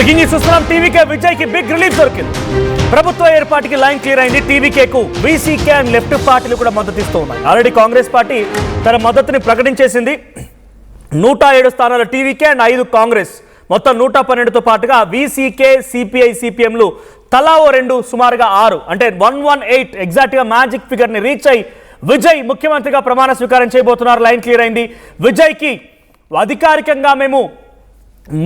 Breaking news చూస్తున్నాం. TVK Vijay కి big relief దొరికింది. ప్రభుత్వ ఏర్పాటుకి లైన్ క్లియర్ అయింది. టీవీకేకు వీసీకే అండ్ లెఫ్ట్ పార్టీలు కూడా మద్దతు ఇస్తూ ఉన్నాయి. ఆల్రెడీ కాంగ్రెస్ పార్టీ తన మద్దతుని ప్రకటించేసింది. 107 స్థానాలు టీవీకే అండ్ 5 కాంగ్రెస్, మొత్తం 112తో పాటుగా వీసీకే, సిపిఐ, సిపిఎంలు తలా ఓ 2, సుమారుగా 6 అంటే 118 ఎగ్జాక్ట్ గా మ్యాజిక్ ఫిగర్ ని రీచ్ అయి విజయ్ ముఖ్యమంత్రిగా ప్రమాణ స్వీకారం చేయబోతున్నారు. లైన్ క్లియర్ అయింది. విజయ్ కి అధికారికంగా మేము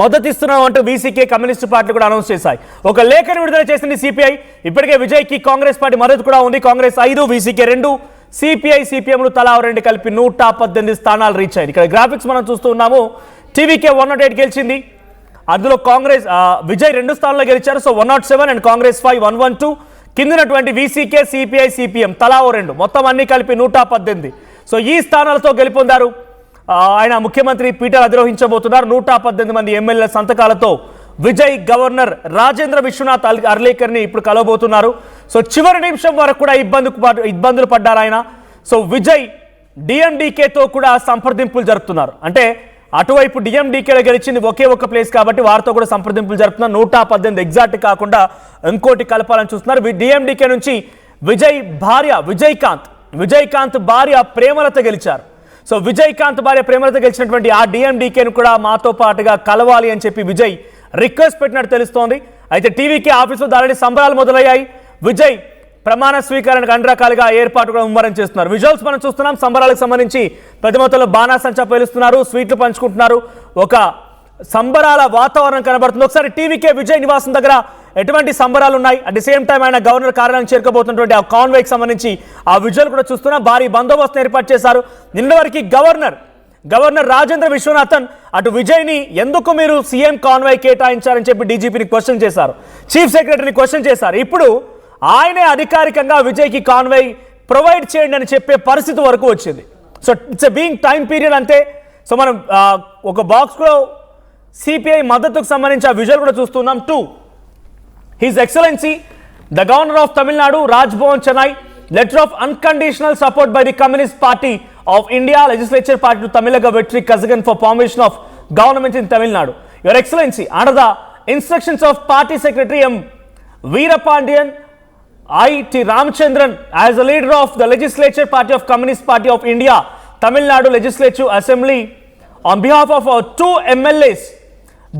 మద్దతిస్తున్నాం అంటూ వీసీకే, కమ్యూనిస్టు పార్టీలు కూడా అనౌన్స్ చేశాయి. ఒక లేఖను విడుదల చేసింది సిపిఐ. ఇప్పటికే విజయ్ కి కాంగ్రెస్ పార్టీ మద్దతు కూడా ఉంది. కాంగ్రెస్ 5, వీసీకే 2, సిపిఐ, సిపిఎంలు తలా 2 కలిపి 118 స్థానాలు రీచ్ అయింది. ఇక్కడ గ్రాఫిక్స్ మనం చూస్తూ ఉన్నాము. టీవీకే 108 గెలిచింది. అందులో కాంగ్రెస్ విజయ్ 2 స్థానాల్లో గెలిచారు. So 107 and Congress 5, 112. కిందనటువంటి వీసీకే, సిపిఐ, సిపిఎం తలా 2, మొత్తం అన్ని కలిపి 118. సో ఈ స్థానాలతో గెలుపొందారు. ఆయన ముఖ్యమంత్రి పీఠాలు అధిరోహించబోతున్నారు. 118 మంది ఎమ్మెల్యేల సంతకాలతో విజయ్ గవర్నర్ రాజేంద్ర విశ్వనాథ్ అర్లేకర్ని ఇప్పుడు కలవబోతున్నారు. సో చివరి నిమిషం వరకు కూడా ఇబ్బందులు పడ్డారు ఆయన. సో విజయ్ డిఎండికేతో కూడా సంప్రదింపులు జరుపుతున్నారు. అంటే అటువైపు డిఎండికేలో గెలిచింది ఒకే ఒక ప్లేస్ కాబట్టి వారితో కూడా సంప్రదింపులు జరుపుతున్నారు. 118 ఎగ్జాక్ట్ కాకుండా ఇంకోటి కలపాలని చూస్తున్నారు. డిఎండికే నుంచి విజయ్ భార్య విజయకాంత్ భార్య ప్రేమలత గెలిచారు. సో విజయకాంత్ భార్య ప్రేమలత గెలిచినటువంటి ఆ డిఎండికేను కూడా మాతో పాటుగా కలవాలి అని చెప్పి విజయ్ రిక్వెస్ట్ పెట్టినట్టు తెలుస్తోంది. అయితే టీవీకే ఆఫీసులో ఆల్రెడీ సంబరాలు మొదలయ్యాయి. విజయ్ ప్రమాణ స్వీకారానికి అన్ని రకాలుగా ఏర్పాటు కూడా ముమ్మరం చేస్తున్నారు. విజువల్స్ మనం చూస్తున్నాం. సంబరాలకు సంబంధించి పెద్ద మొత్తంలో బాణాసంచా పేలుస్తున్నారు, స్వీట్లు పంచుకుంటున్నారు. ఒక సంబరాల వాతావరణం కనబడుతుంది. ఒకసారి టీవీకే విజయ్ నివాసం దగ్గర ఎటువంటి సంబరాలు ఉన్నాయి, అట్ ది సేమ్ టైం ఆయన గవర్నర్ కార్యాలయం చేరుకోబోతున్నటువంటి ఆ కాన్వేకి సంబంధించి ఆ విజువల్ కూడా చూస్తున్నాం. భారీ బందోబస్తు ఏర్పాటు చేశారు. నిన్న వరకు గవర్నర్ రాజేంద్ర విశ్వనాథన్ అటు విజయ్ని ఎందుకు మీరు సీఎం కాన్వాయ్ కేటాయించారని చెప్పి డీజీపీని క్వశ్చన్ చేశారు, చీఫ్ సెక్రటరీని క్వశ్చన్ చేశారు. ఇప్పుడు ఆయనే అధికారికంగా విజయ్కి కాన్వాయ్ ప్రొవైడ్ చేయండి అని చెప్పే పరిస్థితి వరకు వచ్చింది. So it's being time period అంతే. సో మనం ఒక బాక్స్లో సిపిఐ మద్దతుకు సంబంధించి ఆ విజువల్ కూడా చూస్తున్నాం. 2, His Excellency, the Governor of Tamil Nadu, Raj Bhavan, Chennai, letter of unconditional support by the Communist Party of India, Legislature Party to Tamilaga Vetri Kazagan for formation of government in Tamil Nadu. Your Excellency, under the instructions of Party Secretary M. Veerapandiyan, I.T. Ramchandran, as the leader of the Legislature Party of Communist Party of India, Tamil Nadu Legislative Assembly, on behalf of our 2 MLAs,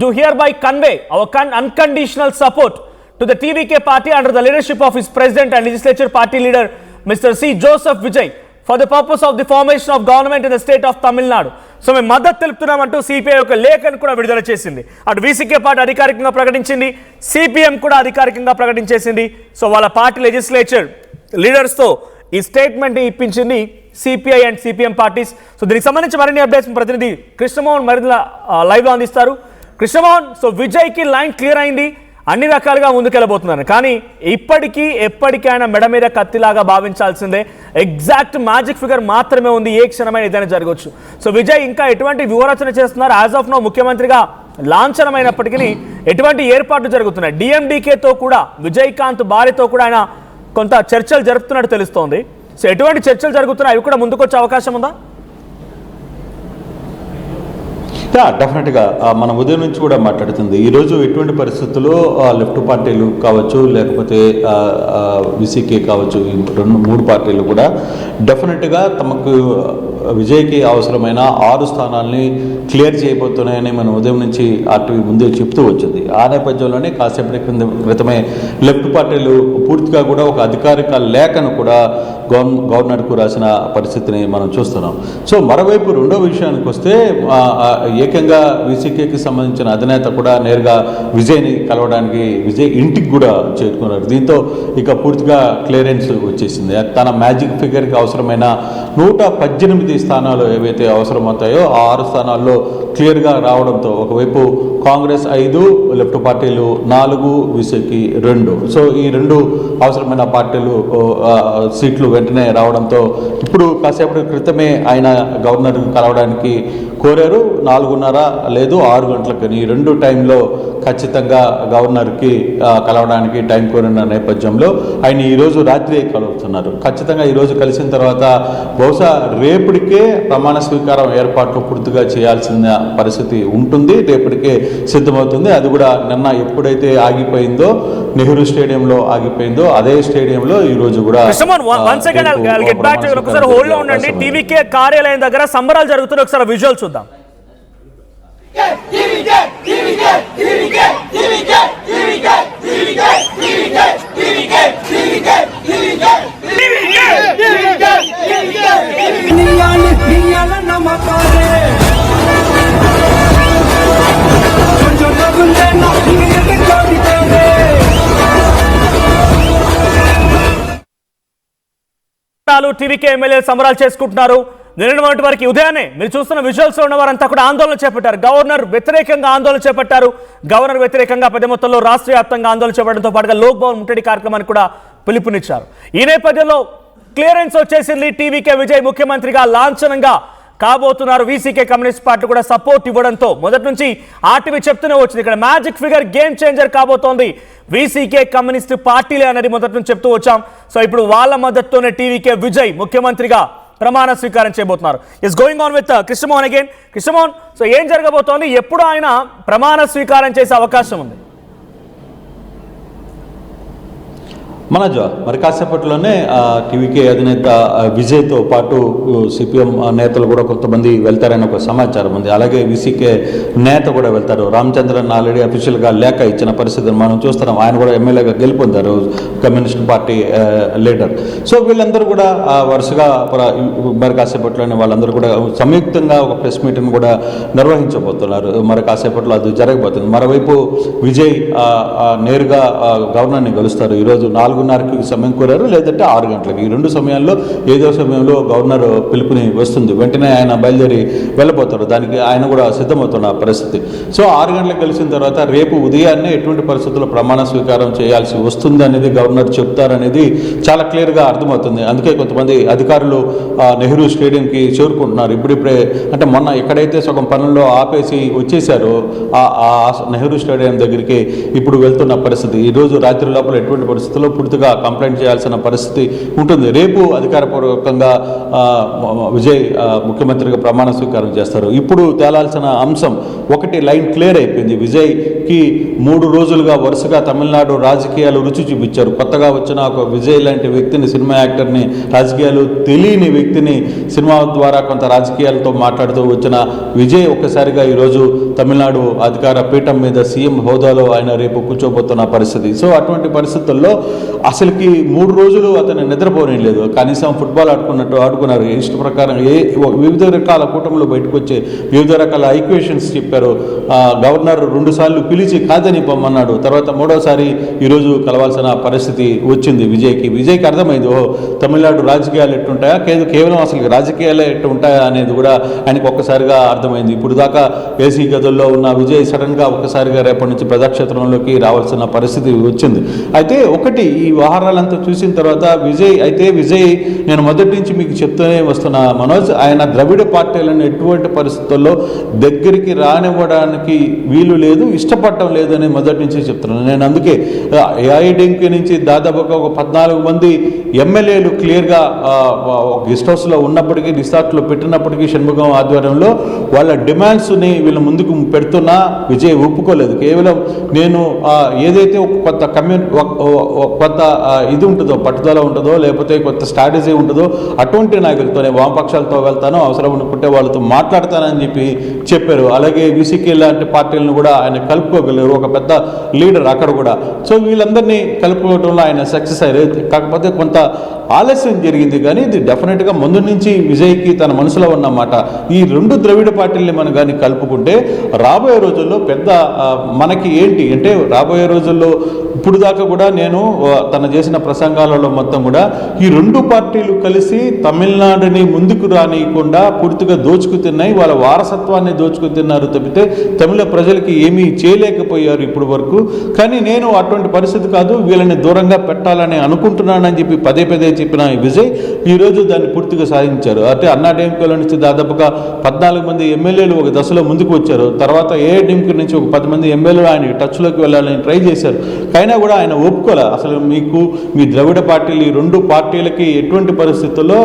do hereby convey our unconditional support to the TVK party under the leadership of his president and legislature party leader Mr. C. Joseph Vijay for the purpose of the formation of government in the state of Tamil Nadu. So మేము మద్దతు తెలుపుతున్నామంటూ CPI ఒక లేఖను కూడా విడుదల చేసింది. అటు VCK party అధికారికంగా ప్రకటించింది, సిపిఎం కూడా అధికారికంగా ప్రకటించేసింది. సో వాళ్ళ పార్టీ లెజిస్లేచర్ లీడర్స్తో ఈ స్టేట్మెంట్ ఇప్పించింది CPI and CPM parties. So దీనికి సంబంధించి మరిన్ని అప్డేట్స్ ప్రతినిధి కృష్ణమోహన్ మరింత లైవ్లో అందిస్తారు. కృష్ణమోహన్, సో విజయ్కి లైన్ క్లియర్ అయింది, అన్ని రకాలుగా ముందుకెళ్ళబోతున్నారు. కానీ ఎప్పటికైనా మెడ మీద కత్తిలాగా భావించాల్సిందే. ఎగ్జాక్ట్ మ్యాజిక్ ఫిగర్ మాత్రమే ఉంది, ఏ క్షణమైన ఏదైనా జరగవచ్చు. సో విజయ్ ఇంకా ఎటువంటి వ్యూహరచన చేస్తున్నారు? యాజ్ ఆఫ్ నో ముఖ్యమంత్రిగా లాంఛనమైనప్పటికీ ఎటువంటి ఏర్పాట్లు జరుగుతున్నాయి? డిఎండికేతో కూడా, విజయకాంత్ భార్యతో కూడా ఆయన కొంత చర్చలు జరుపుతున్నట్టు తెలుస్తోంది. సో ఎటువంటి చర్చలు జరుగుతున్నాయి, అవి కూడా ముందుకొచ్చే అవకాశం ఉందా? డెఫినెట్గా మన ఉదయం నుంచి కూడా మాట్లాడుతుంది. ఈరోజు ఎటువంటి పరిస్థితుల్లో లెఫ్ట్ పార్టీలు కావచ్చు, లేకపోతే విసికే కావచ్చు, ఈ 2-3 పార్టీలు కూడా డెఫినెట్గా తమకు విజయ్కి అవసరమైన 6 స్థానాల్ని క్లియర్ చేయబోతున్నాయని మనం ఉదయం నుంచి ఆర్టీవీ ముందే చెప్తూ వచ్చింది. ఆ నేపథ్యంలోనే కాసేపటి క్రితమే లెఫ్ట్ పార్టీలు పూర్తిగా కూడా ఒక అధికారిక లేఖను కూడా గవర్నర్కు రాసిన పరిస్థితిని మనం చూస్తున్నాం. సో మరోవైపు రెండో విషయానికి వస్తే ఏకంగా వీసీకేకి సంబంధించిన అధినేత కూడా నేరుగా విజయ్ని కలవడానికి విజయ్ ఇంటికి కూడా చేరుకున్నారు. దీంతో ఇక పూర్తిగా క్లియరెన్స్ వచ్చేసింది. తన మ్యాజిక్ ఫిగర్కి అవసరమైన 118 స్థానాలు ఏవైతే అవసరమవుతాయో ఆ 6 స్థానాల్లో క్లియర్గా రావడంతో ఒకవైపు కాంగ్రెస్ 5, లెఫ్ట్ పార్టీలు 4, వీసీకి 2. సో ఈ 2 అవసరమైన పార్టీలు సీట్లు వెంటనే రావడంతో ఇప్పుడు కాసేపటి క్రితమే ఆయన గవర్నర్ కలవడానికి కోరారు. 4:30 లేదు 6 గంటలకు ఈ రెండు టైంలో ఖచ్చితంగా గవర్నర్కి కలవడానికి టైం కోరిన నేపథ్యంలో ఆయన ఈరోజు రాత్రి కలుగుతున్నారు. ఖచ్చితంగా ఈరోజు కలిసిన తర్వాత బహుశా రేపటికే ప్రమాణ స్వీకారం ఏర్పాట్లు పూర్తిగా చేయాల్సిన పరిస్థితి ఉంటుంది. రేపటికే సిద్ధమవుతుంది. అది కూడా నిన్న ఎప్పుడైతే ఆగిపోయిందో నెహ్రూ స్టేడియంలో ఆగిపోయిందో అదే స్టేడియంలో ఈ రోజు కూడా టీవీకే కార్యాలయం దగ్గర సంబరాలు జరుగుతున్నాయి. ఒకసారి విజువల్ చూద్దాం. టీవీకే ఎమ్మెల్యే సంబరాలు చేసుకుంటున్నారు. నిన్నటి వరకు ఉదయాన్నే మీరు చూస్తున్న విజువల్స్ ఉన్న వారంతా కూడా ఆందోళన చేపట్టారు. గవర్నర్ వ్యతిరేకంగా ఆందోళన చేపట్టారు. గవర్నర్ వ్యతిరేకంగా పెద్ద మొత్తంలో రాష్ట్ర వ్యాప్తంగా ఆందోళన చేపట్టడంతో పాటుగా లోక్ భవన్ ముట్టడి కార్యక్రమానికి కూడా పిలుపునిచ్చారు. ఈ నేపథ్యంలో క్లియరెన్స్ వచ్చేసింది. టీవీకే విజయ్ ముఖ్యమంత్రిగా లాంఛనంగా కాబోతున్నారు. వీసీకే కమ్యూనిస్ట్ పార్టీ కూడా సపోర్ట్ ఇవ్వడంతో మొదటి నుంచి ఆర్టీవీ చెప్తూనే వచ్చింది, ఇక్కడ మ్యాజిక్ ఫిగర్ గేమ్ చేంజర్ కాబోతోంది వీసీకే కమ్యూనిస్ట్ పార్టీలే అనేది మొదటి నుంచి చెప్తూ వచ్చాం. సో ఇప్పుడు వాళ్ళ మద్దతుతోనే టీవీకే విజయ్ ముఖ్యమంత్రిగా ప్రమాణ స్వీకారం చేయబోతున్నారు. Is going on with Krishnamohan again. Krishnamohan, so ఏం జరగబోతోంది? ఎప్పుడు ఆయన ప్రమాణ స్వీకారం చేసే అవకాశం ఉంది? మనోజ్, మరి కాసేపట్లోనే టీవీకే అధినేత విజయ్తో పాటు సిపిఎం నేతలు కూడా కొంతమంది వెళ్తారని ఒక సమాచారం ఉంది. అలాగే వీసీకే నేత కూడా వెళ్తారు. రామచంద్రన్ ఆల్రెడీ అఫీషియల్గా లేఖ ఇచ్చిన పరిస్థితిని మనం చూస్తున్నాం. ఆయన కూడా ఎమ్మెల్యేగా గెలుపొందారు, కమ్యూనిస్ట్ పార్టీ లీడర్. సో వీళ్ళందరూ కూడా వరుసగా మరి కాసేపట్లోనే వాళ్ళందరూ కూడా సంయుక్తంగా ఒక ప్రెస్ మీటింగ్ కూడా నిర్వహించబోతున్నారు. మరి కాసేపట్లో అది జరగబోతుంది. మరోవైపు విజయ్ నేరుగా గవర్నర్ని గెలుస్తారు. ఈరోజు 4:30కి సమయం కోరారు, లేదంటే 6 గంటలకు. ఈ రెండు సమయాల్లో ఏదో సమయంలో గవర్నర్ పిలుపుని వస్తుంది. వెంటనే ఆయన బయలుదేరి వెళ్ళబోతారు. దానికి ఆయన కూడా సిద్ధమవుతున్న పరిస్థితి. సో 6 గంటలకు కలిసిన తర్వాత రేపు ఉదయాన్నే ఎటువంటి పరిస్థితుల్లో ప్రమాణ స్వీకారం చేయాల్సి వస్తుంది అనేది గవర్నర్ చెప్తారనేది చాలా క్లియర్గా అర్థమవుతుంది. అందుకే కొంతమంది అధికారులు నెహ్రూ స్టేడియంకి చేరుకుంటున్నారు. ఇప్పుడిప్పుడే, అంటే మొన్న ఎక్కడైతే సగం పనుల్లో ఆపేసి వచ్చేసారో ఆ నెహ్రూ స్టేడియం దగ్గరికి ఇప్పుడు వెళ్తున్న పరిస్థితి. ఈరోజు రాత్రి లోపల ఎటువంటి పరిస్థితుల్లో పూర్తిగా కంప్లైంట్ చేయాల్సిన పరిస్థితి ఉంటుంది. రేపు అధికారపూర్వకంగా విజయ్ ముఖ్యమంత్రిగా ప్రమాణ స్వీకారం చేస్తారు. ఇప్పుడు తేలాల్సిన అంశం ఒకటి లైన్ క్లియర్ అయిపోయింది. విజయ్కి 3 రోజులుగా వరుసగా తమిళనాడు రాజకీయాలు రుచి చూపించారు. కొత్తగా వచ్చిన ఒక విజయ్ లాంటి వ్యక్తిని, సినిమా యాక్టర్ని, రాజకీయాలు తెలియని వ్యక్తిని సినిమా ద్వారా కొంత రాజకీయాలతో మాట్లాడుతూ వచ్చిన విజయ్ ఒక్కసారిగా ఈరోజు తమిళనాడు అధికార పీఠం మీద సీఎం హోదాలో ఆయన రేపు కూర్చోబోతున్న పరిస్థితి. సో అటువంటి పరిస్థితుల్లో అసలుకి 3 రోజులు అతను నిద్రపోలేదు. కనీసం ఫుట్బాల్ ఆడుకున్నారు. ఇష్ట ప్రకారం వివిధ రకాల కూటములు బయటకు వచ్చే వివిధ రకాల ఈక్వేషన్స్ చెప్పారు. గవర్నర్ 2 సార్లు పిలిచి కాదని పొమ్మన్నాడు. తర్వాత 3వ సారి ఈరోజు కలవాల్సిన పరిస్థితి వచ్చింది విజయ్కి అర్థమైంది, తమిళనాడు రాజకీయాలు ఎట్టుంటాయా, కేవలం అసలు రాజకీయాలే ఎట్టు ఉంటాయా అనేది కూడా ఆయనకు ఒక్కసారిగా అర్థమైంది. ఇప్పుడు దాకా ఏసీ గదుల్లో ఉన్న విజయ్ సడన్గా ఒక్కసారిగా రేపటి నుంచి ప్రజాక్షేత్రంలోకి రావాల్సిన పరిస్థితి వచ్చింది. అయితే ఒకటి, ఈ వ్యవహారాలంతా చూసిన తర్వాత విజయ్ నేను మొదటి నుంచి మీకు చెప్తూనే వస్తున్నా మనోజ్, ఆయన ద్రవిడ పార్టీలను ఎటువంటి పరిస్థితుల్లో దగ్గరికి రానివ్వడానికి వీలు లేదు, ఇష్టపడటం లేదు అని మొదటి నుంచి చెప్తున్నాను నేను. అందుకే ఏఐడిఎంకే నుంచి దాదాపుగా ఒక 14 మంది ఎమ్మెల్యేలు క్లియర్గా గెస్ట్ హౌస్లో ఉన్నప్పటికీ, రిసార్ట్లో పెట్టినప్పటికీ షణ్ముఖం ఆధ్వర్యంలో వాళ్ళ డిమాండ్స్ని వీళ్ళ ముందుకు పెడుతున్నా విజయ్ ఒప్పుకోలేదు. కేవలం నేను ఏదైతే కొత్త కొత్త ఇది ఉంటుందో, పట్టుదల ఉంటుందో, లేకపోతే కొత్త స్ట్రాటజీ ఉంటుందో అటువంటి నాయకులతోనే, వామపక్షాలతో వెళ్తాను, అవసరం అనుకుంటే వాళ్ళతో మాట్లాడతానని చెప్పారు. అలాగే వీసీకే లాంటి పార్టీలను కూడా ఆయన కలుపుకోగలరు, ఒక పెద్ద లీడర్ అక్కడ కూడా. సో వీళ్ళందరినీ కలుపుకోవడంలో ఆయన సక్సెస్ అయ్యారు. కాకపోతే కొంత ఆలస్యం జరిగింది, కానీ ఇది డెఫినెట్గా ముందు నుంచి విజయ్కి తన మనసులో ఉన్నమాట. ఈ 2 ద్రవిడ పార్టీల్ని మనం కానీ కలుపుకుంటే రాబోయే రోజుల్లో పెద్ద మనకి ఏంటి అంటే, రాబోయే రోజుల్లో ఇప్పుడు దాకా కూడా నేను తను చేసిన ప్రసంగాలలో మొత్తం కూడా ఈ రెండు పార్టీలు కలిసి తమిళనాడుని ముందుకు రానియకుండా పూర్తిగా దోచుకుతున్నాయి, వాళ్ళ వారసత్వాన్ని దోచుకుతున్నారు తప్పితే తమిళ ప్రజలకి ఏమీ చేయలేకపోయారు ఇప్పుడు వరకు. కానీ నేను అటువంటి పరిస్థితి కాదు, వీళ్ళని దూరంగా పెట్టాలని అనుకుంటున్నానని చెప్పి పదే పదే చెప్పిన విజయ్ ఈరోజు దాన్ని పూర్తిగా సాధించారు. అంటే అన్నాడీఎంకేలో నుంచి దాదాపుగా 14 మంది ఎమ్మెల్యేలు ఒక దశలో ముందుకు వచ్చారు. తర్వాత ఏఐడీఎంకే నుంచి ఒక 10 మంది ఎమ్మెల్యేలు ఆయన టచ్లోకి వెళ్ళాలని ట్రై చేశారు. అయినా కూడా ఆయన ఒప్పుకోలే. అసలు మీకు మీ ద్రవిడ పార్టీలు ఈ రెండు పార్టీలకి ఎటువంటి పరిస్థితుల్లో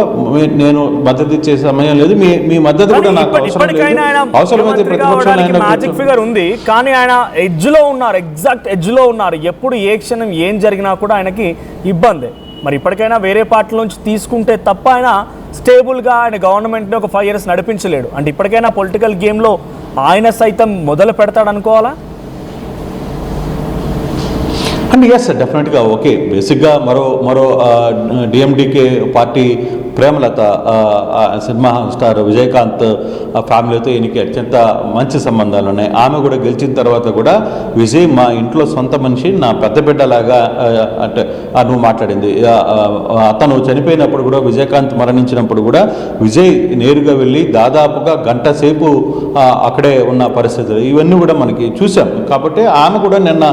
నేను మద్దతు ఇచ్చే సమయం లేదు, మీ మద్దతు కూడా నాకు అవసరం లేదు, అవసరమైతే ప్రతిపక్షాలు మ్యాజిక్ ఫిగర్ ఉంది కానీ ఆయన ఎడ్జ్ లో ఉన్నారు, ఎగ్జాక్ట్ ఎడ్జ్ లో ఉన్నారు. ఎప్పుడు ఏ క్షణం ఏం జరిగినా కూడా ఆయనకి ఇబ్బంది. మరి ఇప్పటికైనా వేరే పార్టీల నుంచి తీసుకుంటే తప్ప ఆయన స్టేబుల్గా ఆయన గవర్నమెంట్ని ఒక 5 years నడిపించలేడు. అంటే ఇప్పటికైనా పొలిటికల్ గేమ్లో ఆయన సైతం మొదలు పెడతాడు అనుకోవాలా? అండ్ ఎస్ డెఫినెట్గా ఓకే. బేసిక్గా మరో DMDK party Premalatha cinema star Vijayakanth ఫ్యామిలీతో ఈయనకి అత్యంత మంచి సంబంధాలు ఉన్నాయి. ఆమె కూడా గెలిచిన తర్వాత కూడా విజయ్ మా ఇంట్లో సొంత మనిషి, నా పెద్ద బిడ్డలాగా అంటే నువ్వు మాట్లాడింది. అతను చనిపోయినప్పుడు కూడా, విజయకాంత్ మరణించినప్పుడు కూడా విజయ్ నేరుగా వెళ్ళి దాదాపుగా గంట సేపు అక్కడే ఉన్న పరిస్థితులు ఇవన్నీ కూడా మనకి చూసాం. కాబట్టి ఆమె కూడా నిన్న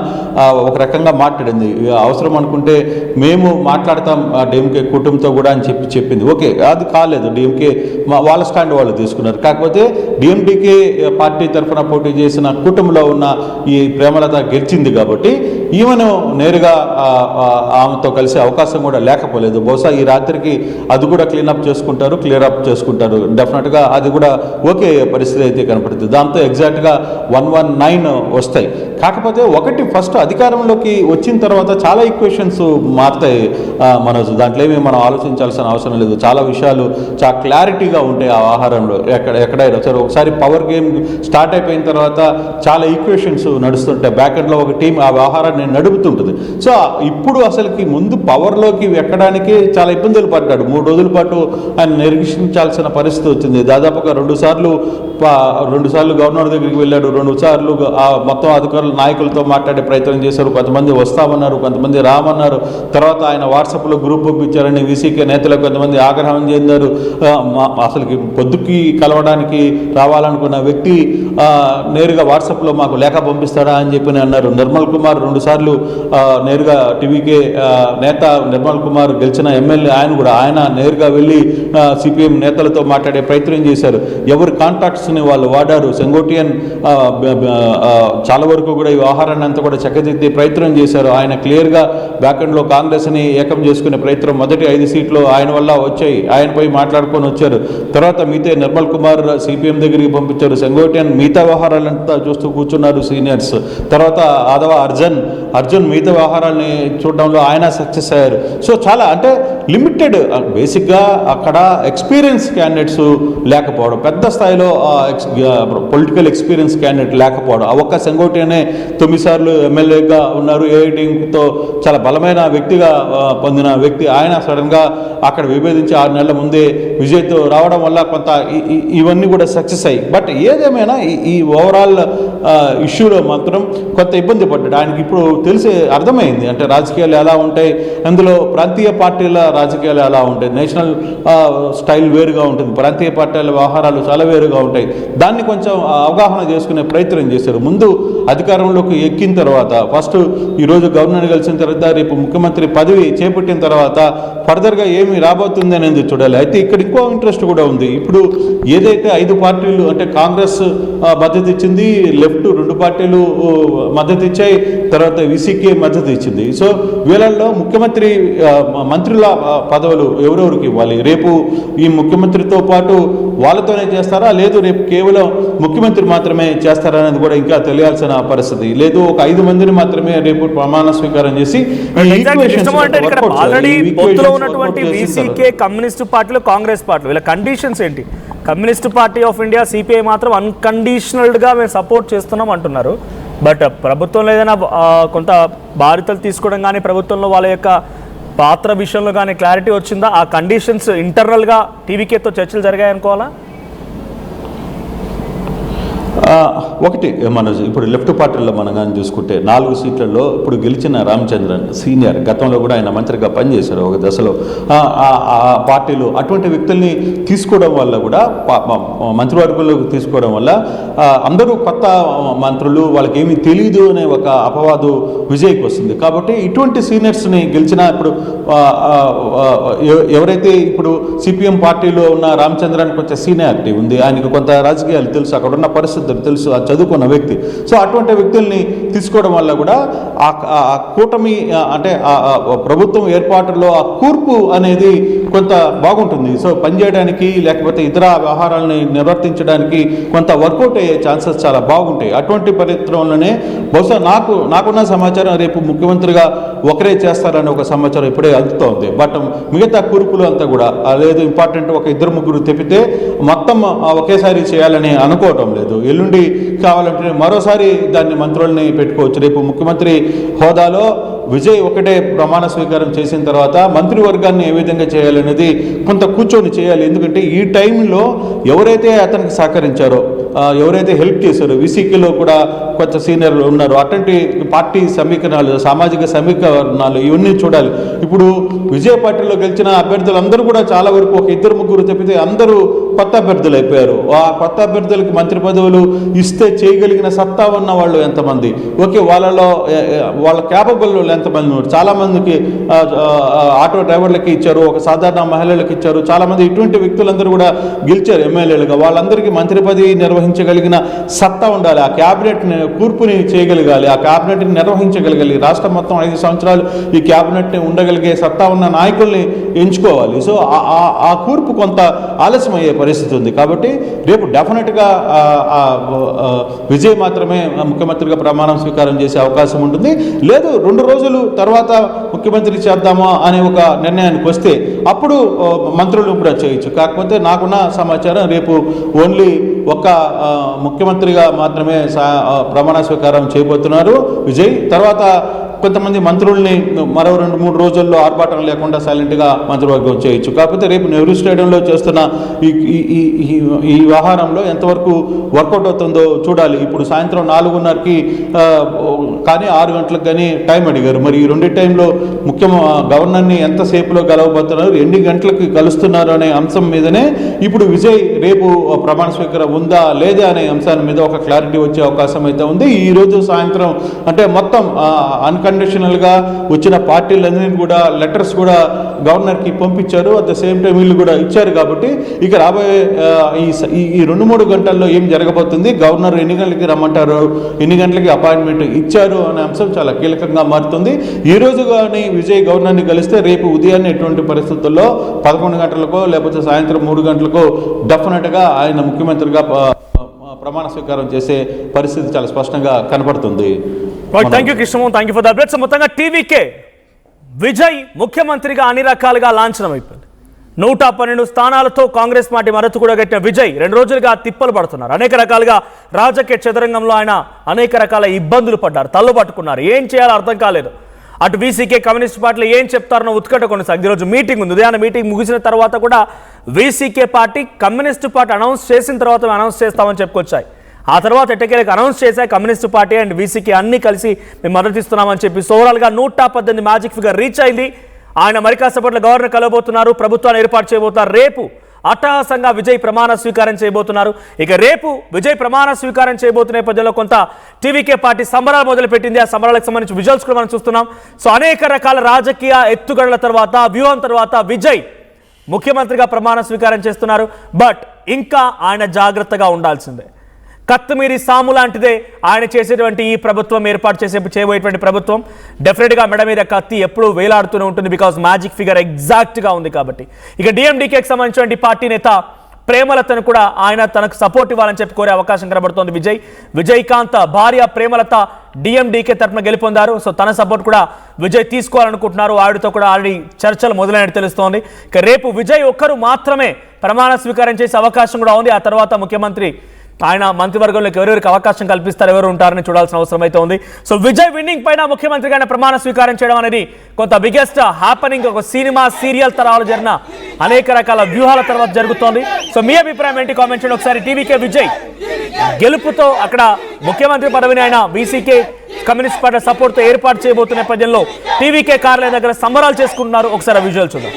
ఒక రకంగా మాట్లాడింది, అవసరం అనుకుంటే మేము మాట్లాడతాం డిఎంకే కుటుంబంతో కూడా అని చెప్పింది. ఓకే, అది కాలేదు, డిఎంకే వాళ్ళ స్టాండ్ వాళ్ళు తీసుకున్నారు. కాకపోతే డిఎండికే పార్టీ తరఫున పోటీ చేసిన కూటమిలో ఉన్న ఈ ప్రేమలత గెలిచింది కాబట్టి ఈమెను నేరుగా ఆమెతో కలిసే అవకాశం కూడా లేకపోలేదు. బహుశా ఈ రాత్రికి అది కూడా క్లీర్ అప్ చేసుకుంటారు డెఫినెట్గా. అది కూడా ఓకే పరిస్థితి అయితే కనపడుతుంది. దాంతో ఎగ్జాక్ట్గా 119 వస్తాయి. కాకపోతే ఒకటి, ఫస్ట్ అధికారంలోకి వచ్చిన తర్వాత చాలా ఈక్వేషన్స్ మారుతాయి మనోజ్. దాంట్లో ఏమీ మనం ఆలోచించాల్సిన అవసరం లేదు. చాలా విషయాలు చాలా క్లారిటీగా ఉంటాయి ఆ ఆహారంలో ఎక్కడైనా సరే. ఒకసారి పవర్ గేమ్ స్టార్ట్ అయిపోయిన తర్వాత చాలా ఈక్వేషన్స్ నడుస్తుంటాయి. బ్యాక్ ఎండ్లో ఒక టీం ఆ వ్యవహారాన్ని నడుపుతుంటుంది. సో ఇప్పుడు అసలుకి ముందు పవర్లోకి ఎక్కడానికి చాలా ఇబ్బందులు పడ్డాడు. 3 రోజుల పాటు ఆయన నిరీక్షించాల్సిన పరిస్థితి వచ్చింది. దాదాపుగా 2 సార్లు గవర్నర్ దగ్గరికి వెళ్ళాడు, 2 సార్లు మొత్తం అధికారుల నాయకులతో మాట్లాడే ప్రయత్నం చేశారు. కొంతమంది వస్తామన్నారు, కొంతమంది రామన్నారు. తర్వాత ఆయన వాట్సాప్లో గ్రూప్ పంపించారని వీసీకే నేతలకు కొంతమంది ఆగ్రహం చెందారు. అసలుకి పొద్దుకి కలవడానికి రావాలనుకున్న వ్యక్తి నేరుగా వాట్సాప్లో మాకు లేఖ పంపిస్తాడా అని చెప్పి అన్నారు. నిర్మల్ కుమార్ 2 సార్లు నేరుగా టీవీకే నేత నిర్మల్ కుమార్ గెలిచిన ఎమ్మెల్యే ఆయన నేరుగా వెళ్ళి సిపిఎం నేతలతో మాట్లాడే ప్రయత్నం చేశారు. ఎవరి కాంటాక్ట్స్ని వాళ్ళు వాడారు. సెంగోటియన్ చాలా వరకు కూడా ఈ వ్యవహారాన్ని అంతా కూడా చక్కదిద్దే ప్రయత్నం చేశారు. ఆయన క్లియర్గా బ్యాకెండ్లో కాంగ్రెస్ని ఏకం చేసుకునే ప్రయత్నం, మొదటి 5 సీట్లు ఆయన వల్ల వచ్చాయి, ఆయనపై మాట్లాడుకొని వచ్చారు. తర్వాత మిగతా నిర్మల్ కుమార్ సిపిఎం దగ్గరికి పంపించారు. సెంగోటియన్ మిగతా వ్యవహారాలంతా చూస్తూ కూర్చున్నారు సీనియర్స్. తర్వాత ఆదవ అర్జున్ మిగతా వ్యవహారాలని చూడడంలో ఆయన సక్సెస్ అయ్యారు. సో చాలా అంటే లిమిటెడ్, బేసిక్గా అక్కడ ఎక్స్పీరియన్స్ క్యాండిడేట్స్ లేకపోవడం, పెద్ద స్థాయిలో పొలిటికల్ ఎక్స్పీరియన్స్ క్యాండిడేట్ లేకపోవడం. ఆ ఒక్క సెంగోటియనే 9 సార్లు ఎమ్మెల్యేగా ఉన్నారు. ఏఐటీతో చాలా బలమైన వ్యక్తిగా పొందిన వ్యక్తి ఆయన సడన్గా అక్కడ విభేదించి 6 నెలల ముందే విజయ్తో రావడం వల్ల కొంత ఇవన్నీ కూడా సక్సెస్ అయ్యి. బట్ ఏదేమైనా ఈ ఓవరాల్ ఇష్యూలో మాత్రం కొంత ఇబ్బంది పడ్డాడు. ఆయనకి ఇప్పుడు అర్థమైంది అంటే రాజకీయాలు ఎలా ఉంటాయి, అందులో ప్రాంతీయ పార్టీల రాజకీయాలు ఎలా ఉంటాయి, నేషనల్ స్టైల్ వేరుగా ఉంటుంది, ప్రాంతీయ పార్టీల వ్యవహారాలు చాలా వేరుగా ఉంటాయి. దాన్ని కొంచెం అవగాహన చేసుకునే ప్రయత్నం చేశారు. ముందు అధికారంలోకి ఎక్కిన తర్వాత, ఫస్ట్ ఈరోజు గవర్నర్ కలిసిన తర్వాత, రేపు ముఖ్యమంత్రి పదవి చేపట్టిన తర్వాత ఫర్దర్గా ఏమి రాబోతుంది అనేది చూడాలి. అయితే ఇక్కడ ఇంకో ఇంట్రెస్ట్ కూడా ఉంది. ఇప్పుడు ఏదైతే 5 పార్టీలు అంటే కాంగ్రెస్ మద్దతు ఇచ్చింది, లెఫ్ట్ 2 పార్టీలు మద్దతు ఇచ్చాయి, తర్వాత విసికే మద్దతు ఇచ్చింది. సో వీళ్ళల్లో ముఖ్యమంత్రి మంత్రుల పదవులు ఎవరెవరికి ఇవ్వాలి, రేపు ఈ ముఖ్యమంత్రితో పాటు వాళ్ళతోనే చేస్తారా, లేదు రేపు కేవలం ముఖ్యమంత్రి మాత్రమే చేస్తారా అనేది కూడా ఇంకా తెలియాల్సిన పరిస్థితి. లేదు ఒక 5 మందిని మాత్రమే రేపు ప్రమాణ స్వీకారం చేసి ఉన్నటువంటి వీసీకే కమ్యూనిస్ట్ పార్టీలు, కాంగ్రెస్ పార్టీలు వీళ్ళ కండిషన్స్ ఏంటి? Communist party of India CPI మాత్రం అన్కండిషనల్డ్గా మేము సపోర్ట్ చేస్తున్నాం అంటున్నారు. బట్ ప్రభుత్వంలో ఏదైనా కొంత బాధ్యతలు తీసుకోవడం కానీ, ప్రభుత్వంలో వాళ్ళ యొక్క పాత్ర విషయంలో కానీ క్లారిటీ వచ్చిందా? ఆ కండిషన్స్ ఇంటర్నల్గా టీవీకేతో చర్చలు జరిగాయనుకోవాలా? ఒకటి మనోజ్, ఇప్పుడు లెఫ్ట్ పార్టీలో మనం కానీ చూసుకుంటే 4 సీట్లలో ఇప్పుడు గెలిచిన రామచంద్రన్ సీనియర్, గతంలో కూడా ఆయన మంత్రిగా పనిచేశారు ఒక దశలో. పార్టీలు అటువంటి వ్యక్తుల్ని తీసుకోవడం వల్ల కూడా మంత్రివర్గంలోకి తీసుకోవడం వల్ల అందరూ కొత్త మంత్రులు, వాళ్ళకి ఏమీ తెలియదు అనే ఒక అపవాదు విజయ్కి వస్తుంది. కాబట్టి ఇటువంటి సీనియర్స్ని గెలిచిన ఇప్పుడు ఎవరైతే ఇప్పుడు సిపిఎం పార్టీలో ఉన్న రామచంద్రన్ కొంచెం సీనియారిటీ ఉంది, ఆయనకు కొంత రాజకీయాలు తెలుసు, అక్కడ ఉన్న పరిస్థితులు తెలుసు, ఆ చదువుకున్న వ్యక్తి. సో అటువంటి వ్యక్తుల్ని తీసుకోవడం వల్ల కూడా ఆ కూటమి అంటే ప్రభుత్వం ఏర్పాటులో ఆ కూర్పు అనేది కొంత బాగుంటుంది. సో పనిచేయడానికి లేకపోతే ఇతర వ్యవహారాలని నిర్వర్తించడానికి కొంత వర్కౌట్ అయ్యే ఛాన్సెస్ చాలా బాగుంటాయి. అటువంటి పరిస్థితుల్లోనే బహుశా నాకున్న సమాచారం రేపు ముఖ్యమంత్రిగా ఒకరే చేస్తారని ఒక సమాచారం ఇప్పుడే అందుతోంది. బట్ మిగతా కూర్పులు అంతా కూడా లేదు, ఇంపార్టెంట్ ఒక 2-3 తెప్పితే మొత్తం ఒకేసారి చేయాలని అనుకోవటం లేదు. ఎల్లుండి కావాలంటే మరోసారి దాన్ని మంత్రుల్ని పెట్టుకోవచ్చు. రేపు ముఖ్యమంత్రి హోదాలో విజయ్ ఒకటే ప్రమాణ స్వీకారం చేసిన తర్వాత మంత్రివర్గాన్ని ఏ విధంగా చేయాలనేది కొంత కూర్చొని చేయాలి. ఎందుకంటే ఈ టైంలో ఎవరైతే అతనికి సహకరించారో, ఎవరైతే హెల్ప్ చేశారో, విసికేలో కూడా కొంత సీనియర్లు ఉన్నారు, అటువంటి పార్టీ సమీకరణాలు, సామాజిక సమీకరణాలు ఇవన్నీ చూడాలి. ఇప్పుడు విజయ్ పార్టీలో గెలిచిన అభ్యర్థులందరూ కూడా చాలా వరకు ఒక 2-3 తప్పితే అందరూ కొత్త అభ్యర్థులు అయిపోయారు. ఆ కొత్త అభ్యర్థులకి మంత్రి పదవులు ఇస్తే చేయగలిగిన సత్తా ఉన్న వాళ్ళు ఎంతమంది, ఓకే వాళ్ళలో వాళ్ళ క్యాపబుల్ ఎంతమంది ఉన్నారు. చాలామందికి ఆటో డ్రైవర్లకి ఇచ్చారు, ఒక సాధారణ మహిళలకు ఇచ్చారు, చాలామంది ఇటువంటి వ్యక్తులందరూ కూడా గెలిచారు ఎమ్మెల్యేలుగా. వాళ్ళందరికీ మంత్రి పదవి నిర్వహించగలిగిన సత్తా ఉండాలి, ఆ క్యాబినెట్ కూర్పుని చేయగలగాలి, ఆ క్యాబినెట్ని నిర్వహించగలగాలి. రాష్ట్రం మొత్తం 5 సంవత్సరాలు ఈ క్యాబినెట్ని ఉండగలిగే సత్తా ఉన్న నాయకుల్ని ఎంచుకోవాలి. సో ఆ కూర్పు కొంత ఆలస్యం అయ్యే పరిస్థితి ఉంది. కాబట్టి రేపు డెఫినెట్గా విజయ్ మాత్రమే ముఖ్యమంత్రిగా ప్రమాణం స్వీకారం చేసే అవకాశం ఉంటుంది. లేదు 2 రోజులు తర్వాత ముఖ్యమంత్రి చేద్దామా అనే ఒక నిర్ణయానికి వస్తే అప్పుడు మంత్రులు కూడా చేయొచ్చు. కాకపోతే నాకున్న సమాచారం రేపు ఓన్లీ ఒక్క ముఖ్యమంత్రిగా మాత్రమే ప్రమాణ స్వీకారం చేయబోతున్నారు విజయ్. తర్వాత కొంతమంది మంత్రుల్ని మరో 2-3 రోజుల్లో ఆర్భాటం లేకుండా సైలెంట్గా మంత్రివర్గం చేయొచ్చు. కాకపోతే రేపు నెహ్రూ స్టేడియంలో చేస్తున్న ఈ వ్యవహారంలో ఎంతవరకు వర్కౌట్ అవుతుందో చూడాలి. ఇప్పుడు సాయంత్రం 4:30కి కానీ 6 గంటలకు కానీ టైం అడిగారు. మరి ఈ 2 టైంలో గవర్నర్ని ఎంతసేపులో గెలవబోతున్నారు, ఎన్ని గంటలకి కలుస్తున్నారు అనే అంశం మీదనే ఇప్పుడు విజయ్ రేపు ప్రమాణ స్వీకారం ఉందా లేదా అనే అంశాల మీద ఒక క్లారిటీ వచ్చే అవకాశం అయితే ఉంది. ఈరోజు సాయంత్రం అంటే మొత్తం అన్కండిషనల్గా వచ్చిన పార్టీలన్నింటినీ కూడా లెటర్స్ కూడా గవర్నర్కి పంపించారు. అట్ ద సేమ్ టైం వీళ్ళు కూడా ఇచ్చారు. కాబట్టి ఇక రాబోయే ఈ 2-3 గంటల్లో ఏం జరగబోతుంది, గవర్నర్ ఎన్ని గంటలకి రమ్మంటారు, ఎన్ని గంటలకి అపాయింట్మెంట్ ఇచ్చారు అనే అంశం చాలా కీలకంగా మారుతుంది. ఈ రోజు కానీ విజయ్ గవర్నర్ని కలిస్తే రేపు ఉదయాన్నే ఎటువంటి పరిస్థితుల్లో 11 గంటలకో లేకపోతే సాయంత్రం 3 గంటలకో డెఫినెట్గా ఆయన ముఖ్యమంత్రిగా ప్రమాణ స్వీకారం చేసే పరిస్థితి చాలా స్పష్టంగా కనపడుతుంది. Thank you Krishnamohan, thank you for the updates. మొత్తంగా టీవీకే విజయ్ ముఖ్యమంత్రిగా అన్ని రకాలుగా లాంఛనం అయిపోయింది. 112 స్థానాలతో కాంగ్రెస్ పార్టీ మద్దతు కూడా గట్టిన విజయ్ 2 రోజులుగా తిప్పలు పడుతున్నారు. అనేక రకాలుగా రాజకీయ చదరంగంలో ఆయన అనేక రకాల ఇబ్బందులు పడ్డారు, తల్లు పట్టుకున్నారు. ఏం చేయాలో అర్థం కాలేదు. అటు వీసీకే కమ్యూనిస్ట్ పార్టీలో ఏం చెప్తారనో ఉత్కంఠ కొనసాగింది. ఈరోజు మీటింగ్ ఉంది. ఉదయాన్నే మీటింగ్ ముగిసిన తర్వాత కూడా VCK party communist party announce చేసిన తర్వాత అనౌన్స్ చేస్తామని చెప్పుకొచ్చాయి. ఆ తర్వాత ఎట్టకేలకు అనౌన్స్ చేశాయి కమ్యూనిస్ట్ పార్టీ అండ్ వీసీకే అన్ని కలిసి మేము మద్దతు ఇస్తున్నామని చెప్పి. ఓవరాల్గా 118 మ్యాజిక్ ఫిగర్ రీచ్ అయింది. ఆయన మరి కాసేపట్లో గవర్నర్ కలవబోతున్నారు, ప్రభుత్వాన్ని ఏర్పాటు చేయబోతున్నారు. రేపు అట్టహాసంగా విజయ్ ప్రమాణ స్వీకారం చేయబోతున్నారు. ఇక రేపు విజయ్ ప్రమాణ స్వీకారం చేయబోతున్న నేపథ్యంలో కొంత టీవీకే పార్టీ సంబరాలు మొదలుపెట్టింది. ఆ సంబరాలకు సంబంధించి విజువల్స్ కూడా మనం చూస్తున్నాం. సో అనేక రకాల రాజకీయ ఎత్తుగడల తర్వాత, వ్యూహం తర్వాత విజయ్ ముఖ్యమంత్రిగా ప్రమాణ స్వీకారం చేస్తున్నారు. బట్ ఇంకా ఆయన జాగ్రత్తగా ఉండాల్సిందే. కత్తిమీరి సాము లాంటిదే ఆయన చేసేటువంటి ఈ ప్రభుత్వం, ఏర్పాటు చేయబోయేటువంటి ప్రభుత్వం. డెఫినెట్గా మెడ మీద కత్తి ఎప్పుడూ వేలాడుతూనే ఉంటుంది. బికాజ్ మ్యాజిక్ ఫిగర్ ఎగ్జాక్ట్గా ఉంది కాబట్టి. ఇక డిఎండికేకి సంబంధించినటువంటి పార్టీ నేత ప్రేమలతను కూడా ఆయన తనకు సపోర్ట్ ఇవ్వాలని చెప్పి కోరే అవకాశం కనబడుతోంది విజయకాంత్ భార్య ప్రేమలత డిఎండికే తరఫున గెలుపొందారు. సో తన సపోర్ట్ కూడా విజయ్ తీసుకోవాలనుకుంటున్నారు. ఆవిడతో కూడా ఆల్రెడీ చర్చలు మొదలైనట్టు తెలుస్తోంది. ఇక రేపు విజయ్ ఒక్కరు మాత్రమే ప్రమాణ స్వీకారం చేసే అవకాశం కూడా ఉంది. ఆ తర్వాత ముఖ్యమంత్రి ఆయన మంత్రివర్గంలోకి ఎవరెవరికి అవకాశం కల్పిస్తారు, ఎవరు ఉంటారని చూడాల్సిన అవసరం అయితే ఉంది. సో విజయ్ విన్నింగ్ పైన ముఖ్యమంత్రిగా ప్రమాణ స్వీకారం చేయడం అనేది కొంత బిగ్గెస్ట్ హ్యాపనింగ్. ఒక సినిమా సీరియల్ తరాలు జరిగిన అనేక రకాల వ్యూహాల తర్వాత జరుగుతోంది. సో మీ అభిప్రాయం ఏంటి కామెంట్ చేయండి ఒకసారి. టీవీకే విజయ్ గెలుపుతో అక్కడ ముఖ్యమంత్రి పదవిని ఆయన వీసీకే కమ్యూనిస్ట్ పార్టీ సపోర్ట్ తో ఏర్పాటు చేయబోతున్న నేపథ్యంలో టీవీకే కార్యాలయం దగ్గర సంబరాలు చేసుకుంటున్నారు. ఒకసారి విజువల్ చూద్దాం.